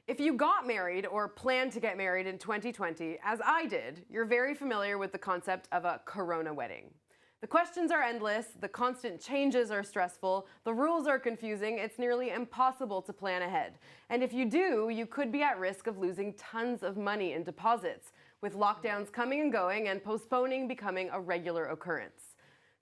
If you got married or plan to get married in 2020, as I did, you're very familiar with the concept of a corona wedding. The questions are endless, the constant changes are stressful, the rules are confusing, it's nearly impossible to plan ahead. And if you do, you could be at risk of losing tons of money in deposits, with lockdowns coming and going and postponing becoming a regular occurrence.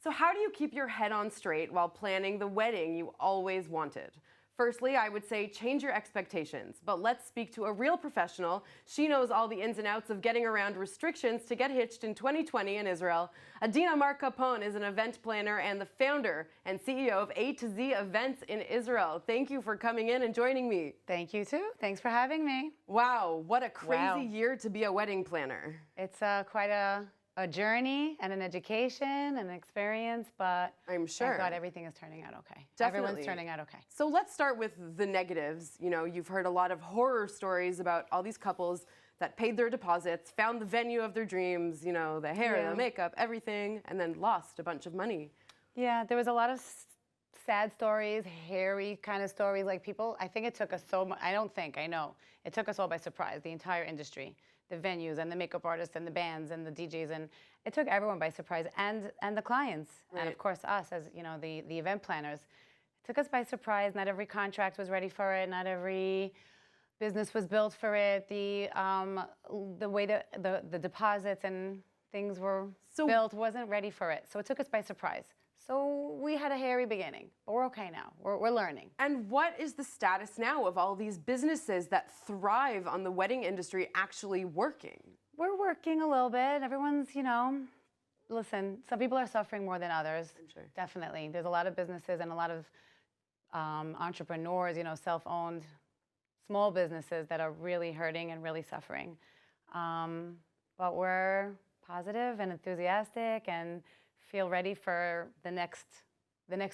So how do you keep your head on straight while planning the wedding you always wanted? Firstly, I would say change your expectations, but let's speak to a real professional. She knows all the ins and outs of getting around restrictions to get hitched in 2020 in Israel. Adena Kapon is an event planner and the founder and CEO of A to Z Events in Israel. Thank you for coming in and joining me. Thank you too. Thanks for having me. Wow, what a crazy year to be a wedding planner. It's quite a journey and an education and an experience, but I'm sure. Thank God everything is turning out okay. Definitely. Everyone's turning out okay. So let's start with the negatives. You know, you've heard a lot of horror stories about all these couples that paid their deposits, found the venue of their dreams, you know, the hair, the makeup, everything, and then lost a bunch of money. Yeah, there was a lot of sad stories, hairy kind of stories. Like people, I think it took us so much, I know. It took us all by surprise, the entire industry. The venues and the makeup artists and the bands and the DJs, and it took everyone by surprise, and the clients, and of course us as the event planners. It took us by surprise. Not every contract was ready for it. Not every business was built for it. The way that the deposits and things were built wasn't ready for it. So it took us by surprise. So we had a hairy beginning, but we're okay now. We're learning. And what is the status now of all these businesses that thrive on the wedding industry actually working? We're working a little bit. Everyone's, listen, some people are suffering more than others. I'm sure. Definitely. There's a lot of businesses and a lot of entrepreneurs, self-owned, small businesses that are really hurting and really suffering. But we're positive and enthusiastic and feel ready for the next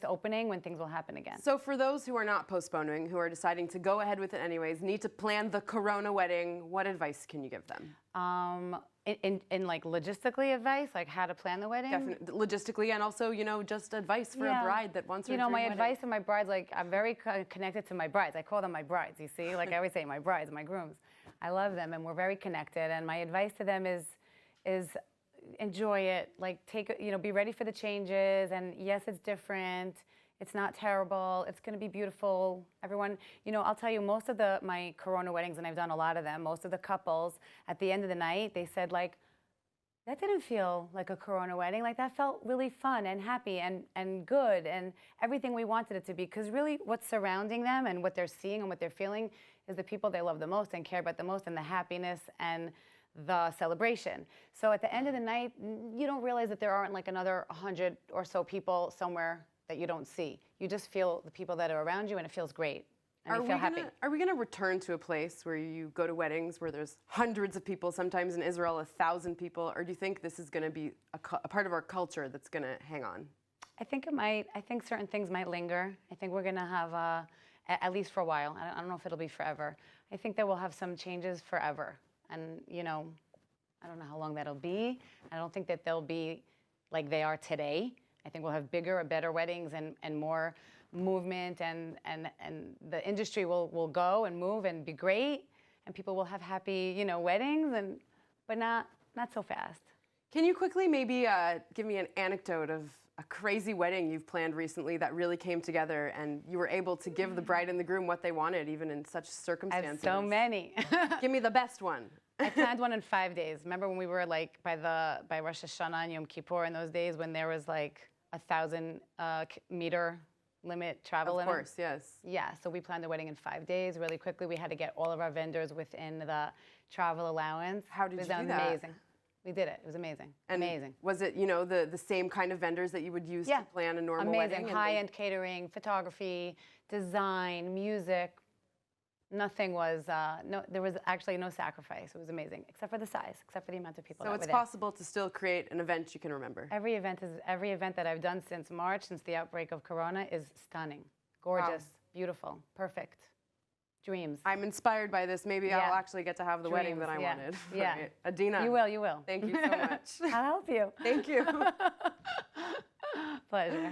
opening when things will happen again. So for those who are not postponing, who are deciding to go ahead with it anyways, need to plan the corona wedding, what advice can you give them? In like logistically advice, like how to plan the wedding? Definitely, logistically, and also, just advice for a bride that wants her dream my wedding. advice to my brides, like I'm very connected to my brides. I call them my brides, you see? Like I always say, my brides, my grooms. I love them and we're very connected, and my advice to them is enjoy it, like be ready for the changes, and yes, it's different, it's not terrible, it's going to be beautiful. Everyone, I'll tell you, most of my corona weddings, and I've done a lot of them, most of the couples at the end of the night, they said like, that didn't feel like a corona wedding, like that felt really fun and happy and good and everything we wanted it to be, because really what's surrounding them and what they're seeing and what they're feeling is the people they love the most and care about the most, and the happiness and the celebration. So at the end of the night, you don't realize that there aren't like another 100 or so people somewhere that you don't see. You just feel the people that are around you, and it feels great. And you feel happy. Are we going to return to a place where you go to weddings where there's hundreds of people, sometimes in Israel 1,000 people, or do you think this is going to be a part of our culture that's going to hang on? I think it might. I think certain things might linger. I think we're going to have, at least for a while, I don't know if it'll be forever. I think that we'll have some changes forever. And, I don't know how long that'll be. I don't think that they'll be like they are today. I think we'll have bigger or better weddings and more movement, and the industry will go and move and be great, and people will have happy, weddings, but not so fast. Can you quickly maybe give me an anecdote of a crazy wedding you've planned recently that really came together and you were able to give the bride and the groom what they wanted, even in such circumstances? I have so many. Give me the best one. I planned one in 5 days. Remember when we were like by Rosh Hashanah and Yom Kippur in those days when there was like 1,000 meter limit, travel limit? Of course, yes. Yeah, so we planned the wedding in 5 days. Really quickly, we had to get all of our vendors within the travel allowance. How did you do that? It was amazing. We did it. It was amazing. And amazing. Was it, the same kind of vendors that you would use to plan a normal wedding? Amazing. High-end catering, photography, design, music. Nothing was, there was actually no sacrifice. It was amazing, except for the size, except for the amount of people that were there. So it's possible to still create an event you can remember? Every event that I've done since March, since the outbreak of Corona, is stunning, gorgeous, beautiful, perfect. Dreams. I'm inspired by this. Maybe I'll actually get to have the wedding that I wanted. Yeah. Right. Adena. You will. Thank you so much. I'll help you. Thank you. Pleasure.